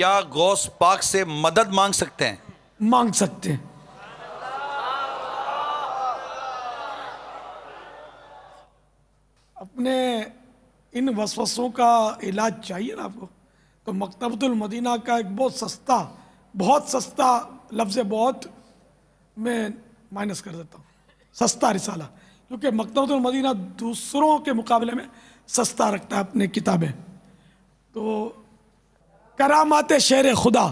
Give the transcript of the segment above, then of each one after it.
کیا غوث پاک سے مدد مانگ سکتے ہیں؟ مانگ سکتے ہیں۔ اپنے ان وسوسوں کا علاج چاہیے نا آپ کو، تو مکتبۃ المدینہ کا ایک بہت سستا لفظ بہت میں مائنس کر دیتا ہوں، سستا رسالہ، کیونکہ مکتبۃ المدینہ دوسروں کے مقابلے میں سستا رکھتا ہے اپنے کتابیں۔ تو کرامات شیر خدا،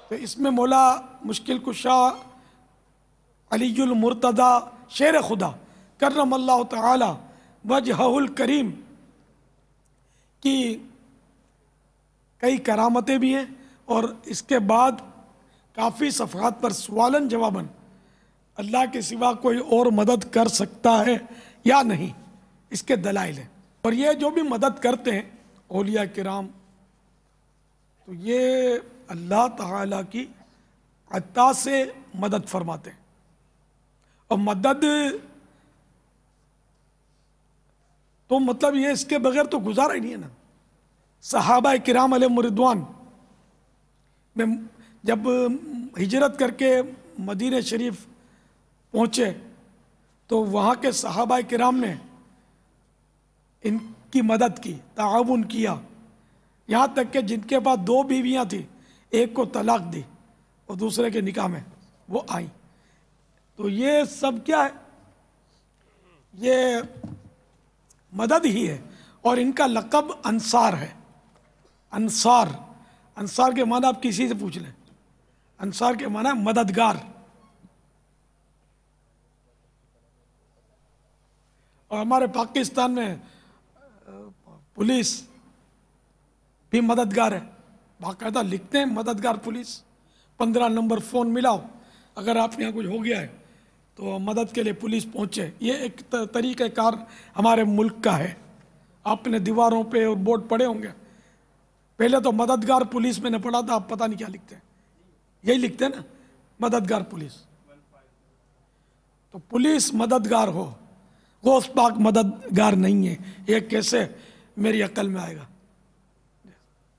تو اس میں مولا مشکل کشا علی المرتضی شیر خدا کرم اللہ تعالی وجہہ الکریم کی کئی کرامتیں بھی ہیں، اور اس کے بعد کافی صفحات پر سوالن جواباً اللہ کے سوا کوئی اور مدد کر سکتا ہے یا نہیں، اس کے دلائل ہیں۔ اور یہ جو بھی مدد کرتے ہیں اولیاء کرام، تو یہ اللہ تعالیٰ کی عطا سے مدد فرماتے ہیں، اور مدد تو مطلب یہ اس کے بغیر تو گزارا ہی نہیں ہے نا۔ صحابہ کرام علیہم رضوان میں جب ہجرت کر کے مدینہ شریف پہنچے تو وہاں کے صحابہ کرام نے ان کی مدد کی، تعاون کیا، یہاں تک کہ جن کے پاس 2 بیویاں تھیں، ایک کو طلاق دی اور دوسرے کے نکاح میں وہ آئیں۔ تو یہ سب کیا ہے؟ یہ مدد ہی ہے، اور ان کا لقب انصار ہے۔ انصار کے معنی آپ کسی سے پوچھ لیں، انصار کے معنی مددگار۔ اور ہمارے پاکستان میں پولیس بھی مددگار ہے، باقاعدہ لکھتے ہیں مددگار پولیس، 15 نمبر فون ملاؤ، اگر آپ یہاں کچھ ہو گیا ہے تو مدد کے لیے پولیس پہنچے۔ یہ ایک طریقہ کار ہمارے ملک کا ہے، آپ نے دیواروں پہ اور بورڈ پڑے ہوں گے، پہلے تو مددگار پولیس میں نے پڑھا تھا، آپ پتہ نہیں کیا لکھتے ہیں، یہی لکھتے ہیں نا مددگار پولیس۔ تو پولیس مددگار ہو، غوث پاک مددگار نہیں ہے، یہ کیسے میری عقل میں آئے گا؟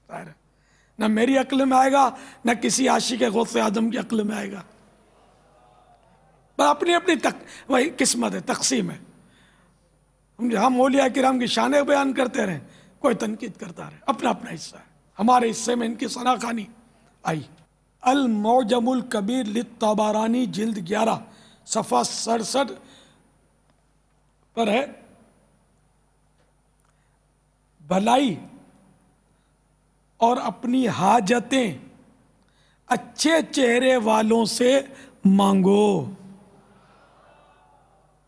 ظاہر ہے نہ میری عقل میں آئے گا، نہ کسی عاشق غوث اعظم کی عقل میں آئے گا۔ پر اپنی وہی قسمت ہے، تقسیم ہے۔ ہم اولیاء کرام کی شانیں بیان کرتے رہیں، کوئی تنقید کرتا رہے، اپنا اپنا حصہ ہے۔ ہمارے حصے میں ان کی ثنا خوانی آئی۔ المعجم الکبیر للطبرانی جلد 11 صفحہ 67 پر ہے، بھلائی اور اپنی حاجتیں اچھے چہرے والوں سے مانگو۔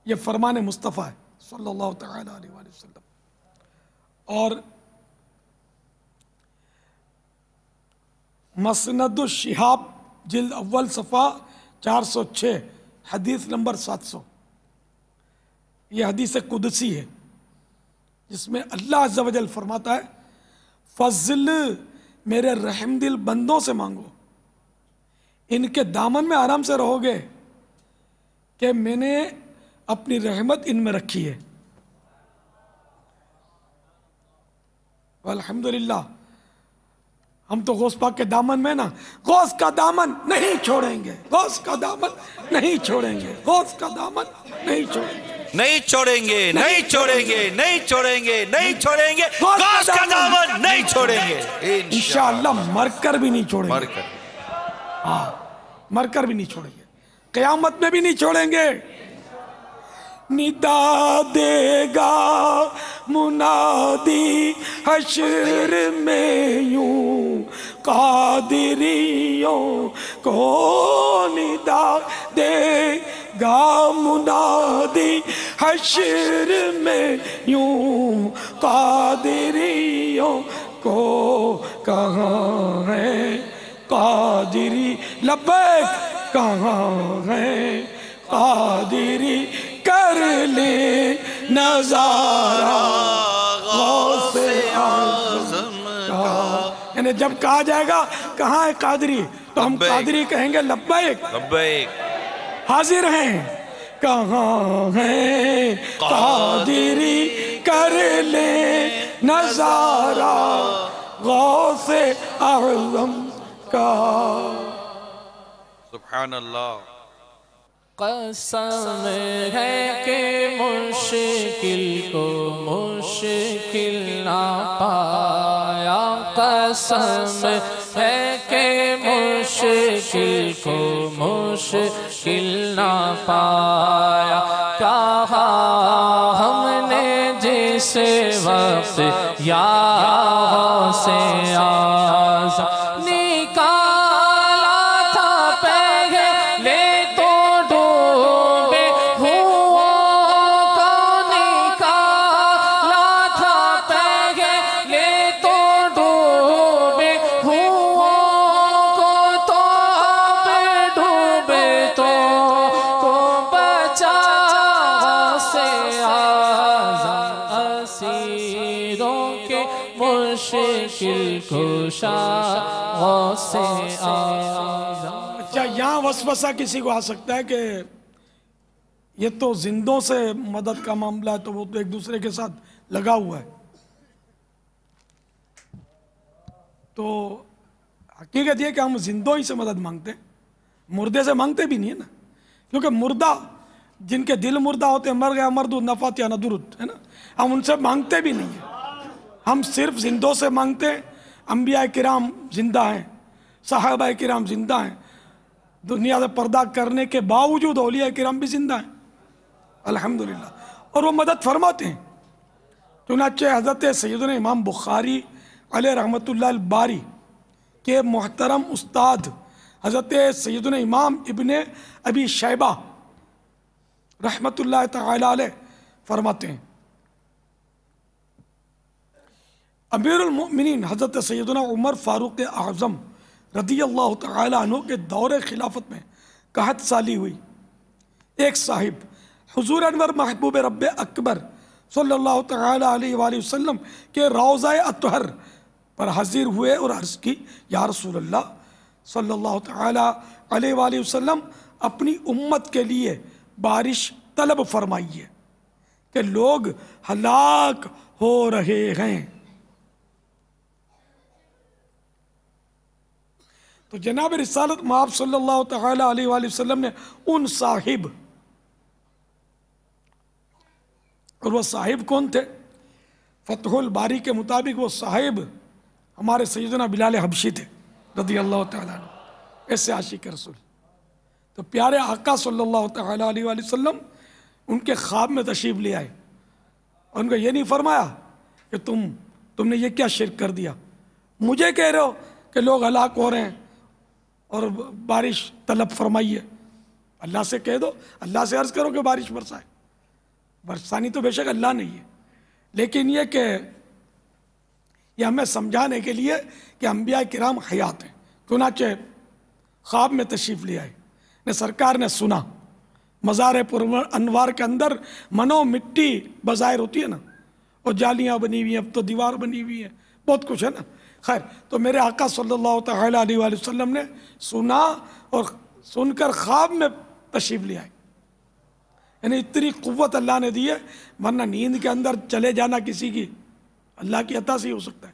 یہ فرمان مصطفیٰ ہے صلی اللہ تعالی علیہ وآلہ وسلم۔ اور مسند الشہاب جلد اول صفحہ 406 حدیث نمبر 700، یہ حدیث قدسی ہے جس میں اللہ عز و جل فرماتا ہے فضل میرے رحم دل بندوں سے مانگو، ان کے دامن میں آرام سے رہو گے کہ میں نے اپنی رحمت ان میں رکھی ہے۔ الحمدللہ ہم تو غوث پاک کے دامن میں نا، غوث کا دامن نہیں چھوڑیں گے، غوث کا دامن نہیں چھوڑیں گے، غوث کا دامن نہیں چھوڑیں گے، نہیں چھوڑیں گے، نہیں چھوڑیں گے، نہیں چھوڑیں گے، نہیں چھوڑیں گے، غوث کا دامن نہیں چھوڑیں گے انشاءاللہ، مر کر بھی نہیں چھوڑیں گے، مر کر بھی نہیں چھوڑیں گے، قیامت میں بھی نہیں چھوڑیں گے۔ ندا دے گا منادی حشر میں یوں قادریوں کو، ندا دے گا منادی حشر میں یوں قادریوں کو، کہاں ہے قادری لبیک، کہاں ہے قادری کر لے نظارہ غوث اعظم کا۔ یعنی جب کہا جائے گا کہاں ہے قادری، تو ہم قادری کہیں گے لبیک، حاضر ہیں، کہاں ہے قادری کر لے نظارہ غوث اعظم کا۔ سبحان اللہ۔ قسم ہے کہ مشکل کو مشکل نہ پایا، قسم ہے کہ مشکل کو مشکل نہ پایا، کہا ہم نے جس وقت یا غوث اعظم نکالا تھا پہلے تو ڈوبے ہوں کو، نکالا تھا پہلے تو ڈوبے ہوں کو، تو اب ڈوبے تو کو بچا غوث اعظم، اسیروں کے مشکل کشا غوث اعظم۔ اچھا، یہاں وسوسہ کسی کو آ سکتا ہے کہ یہ تو زندوں سے مدد کا معاملہ ہے، تو وہ تو ایک دوسرے کے ساتھ لگا ہوا ہے۔ تو حقیقت یہ کہ ہم زندوں ہی سے مدد مانگتے ہیں، مردے سے مانگتے بھی نہیں ہے نا، کیونکہ مردہ جن کے دل مردہ ہوتے ہیں، مر گیا مردود نہ فاتحہ نہ درود، ہے نا، ہم ان سے مانگتے بھی نہیں ہیں، ہم صرف زندوں سے مانگتے ہیں۔ انبیاء کرام زندہ ہیں، صحابہ کرام زندہ ہیں، دنیا سے پردہ کرنے کے باوجود اولیاء کرام بھی زندہ ہیں الحمدللہ، اور وہ مدد فرماتے ہیں۔ چنانچہ حضرت سیدنا امام بخاری علیہ رحمۃ اللہ الباری کے محترم استاد حضرت سیدنا امام ابن ابی شیبہ رحمۃ اللہ تعالی علیہ فرماتے ہیں، امیر المؤمنین حضرت سیدنا عمر فاروق اعظم رضی اللہ تعالی عنہ کے دور خلافت میں قحط سالی ہوئی۔ ایک صاحب حضور انور محبوب رب اکبر صلی اللہ تعالی علیہ وآلہ وسلم کے روضہ اطہر پر حاضر ہوئے اور عرض کی، یا رسول اللہ صلی اللہ تعالی علیہ وآلہ وسلم، اپنی امت کے لیے بارش طلب فرمائیے کہ لوگ ہلاک ہو رہے ہیں۔ تو جناب رسالت مآب صلی اللہ تعالی علیہ وآلہ وسلم نے ان صاحب، اور وہ صاحب کون تھے؟ فتح الباری کے مطابق وہ صاحب ہمارے سیدنا بلال حبشی تھے رضی اللہ تعالیٰ عنہ، ایسے عاشق رسول۔ تو پیارے آقا صلی اللہ تعالی علیہ وآلہ وسلم ان کے خواب میں تشریف لے آئے، اور ان کو یہ نہیں فرمایا کہ تم نے یہ کیا شرک کر دیا، مجھے کہہ رہے ہو کہ لوگ ہلاک ہو رہے ہیں اور بارش طلب فرمائیے، اللہ سے کہہ دو، اللہ سے عرض کرو کہ بارش برسائے۔ برسانی تو بے شک اللہ نہیں ہے، لیکن یہ کہ یہ ہمیں سمجھانے کے لیے کہ انبیاء کرام حیات ہیں۔ چنانچہ خواب میں تشریف لے آئے، سرکار نے سنا مزار پر انوار کے اندر منو مٹی بظاہر ہوتی ہے نا، اور جالیاں بنی ہوئی ہیں، اب تو دیوار بنی ہوئی ہے، بہت کچھ ہے نا۔ خیر، تو میرے آقا صلی اللہ تعالی علیہ وآلہ وسلم نے سنا، اور سن کر خواب میں تشریف لے آئے، یعنی اتنی قوت اللہ نے دی ہے، ورنہ نیند کے اندر چلے جانا کسی کی اللہ کی عطا سے ہی ہو سکتا ہے،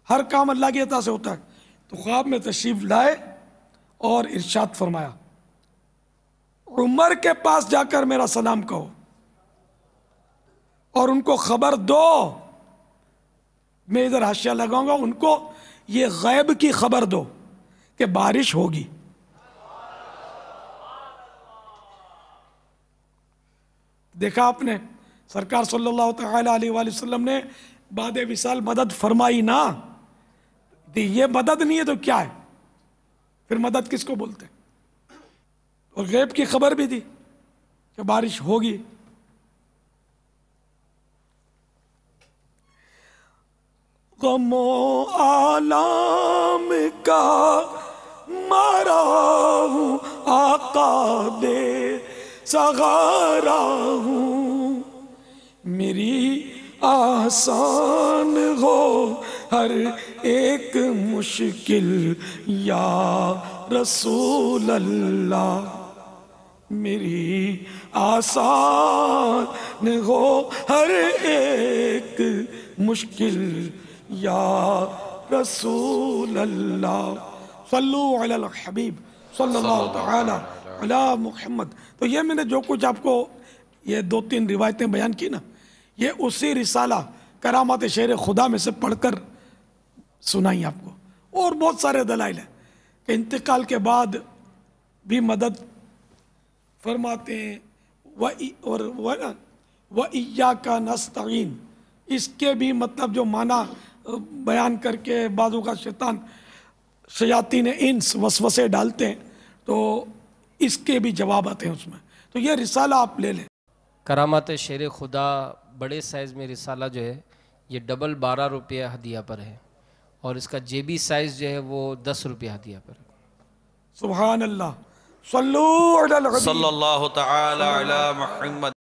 ہر کام اللہ کی عطا سے ہوتا ہے۔ تو خواب میں تشریف لائے اور ارشاد فرمایا، عمر کے پاس جا کر میرا سلام کہو اور ان کو خبر دو، میں ادھر حاشیہ لگاؤں گا، ان کو یہ غیب کی خبر دو کہ بارش ہوگی۔ دیکھا آپ نے، سرکار صلی اللہ تعالی علیہ وآلہ وسلم نے بعد وصال مدد فرمائی نا، یہ مدد نہیں ہے تو کیا ہے؟ پھر مدد کس کو بولتے ہیں؟ اور غیب کی خبر بھی دی کہ بارش ہوگی۔ غم و آلام کا مارا ہوں آقا دے سغارا ہوں، میری آسان ہو ہر ایک مشکل یا رسول اللہ، میری آسان ہو ہر ایک مشکل یا رسول اللہ صلو علی الحبیب صلی اللہ تعالی علی محمد. تو یہ میں نے جو کچھ آپ کو یہ 2-3 روایتیں بیان کی نا، یہ اسی رسالہ کرامات شیر خدا میں سے پڑھ کر سنائی آپ کو. اور بہت سارے دلائل ہیں کہ انتقال کے بعد بھی مدد فرماتے ہیں. وَإِيَّاكَ نَسْتَعِينُ، اس کے بھی مطلب جو معنی بیان کر کے بعضوں کا شیاطین انس وسوسے ڈالتے ہیں تو اس کے بھی جوابات ہیں اس میں. تو یہ رسالہ آپ لے لیں. کرامات شیر خدا بڑے سائز میں رسالہ جو ہے یہ ڈبل 12 روپیہ ہدیہ پر ہے، اور اس کا جیبی سائز جو ہے وہ 10 روپیہ ہدیہ پر ہے. سبحان اللہ. صلو علی الحبیب صلی اللہ تعالی علی محمد.